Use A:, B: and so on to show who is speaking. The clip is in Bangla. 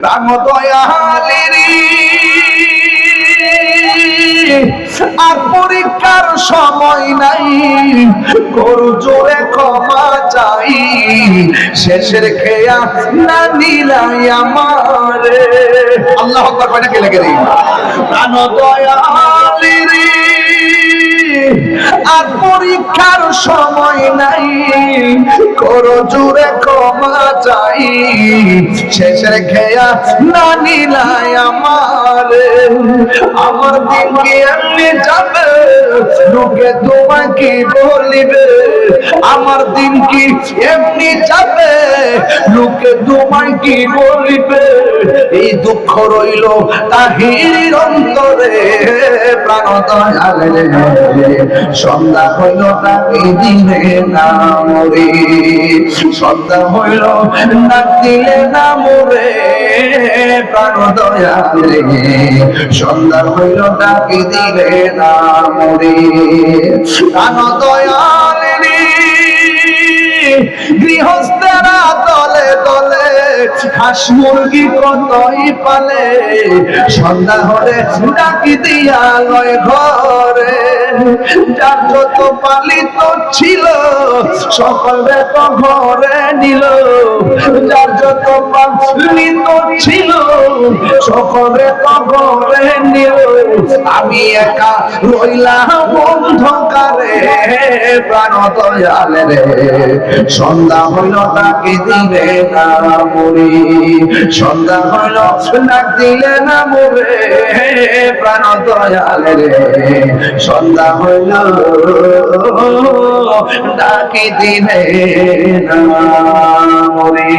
A: প্রাণ দয়ালেরি আর পরীক্ষার সময় নাই, করু জোরে ক্ষমা চাই, শেষের খেয়া না নিলাই আমারে। আল্লাহু আকবার কয় না কে লাগে রে? প্রাণ দয়ালেরি আর পরীক্ষার সময় নাই, করো জোরে ক্ষমা চাই, শেষের খেয়া না নিলাই আমারে। আমার দিন কি এমনি যাবে, লোকে তোমাকে বলিবে। আমার দিন কি এমনি যাবে, লোকে তোমায় কি বলিবে। এই দুঃখ রইল তাহির অন্তরে। প্রাণ দয়ালে সন্ধ্যা হইল তাকে দিলে না মরে, সন্ধ্যা হইল না দিলে না মরে। প্রাণ দয়ালে সন্ধ্যা হইল তাকে দিলে না মরে। প্রাণ দয়ালে গৃহস্থেরা দলে দলে হাঁস মুরগি কতই পালে, সন্ধ্যা হলে ডাকি দিয়া লয় ঘরে। যার যত পালিত ছিল সকলে তো ঘরে নিল, যার যত পালিত ছিল সকলে তো ঘরে নিল। আমি একা রইলাম অন্ধকারে। প্রাণ দয়ালে রে সন্ধ্যা হইল তাকে দিলে না মরে, সন্ধ্যা হইল ডাক দিলে না মরে। প্রাণ দয়ালে রে সন্ধ্যা হইল ডাকি দিলে না মরে।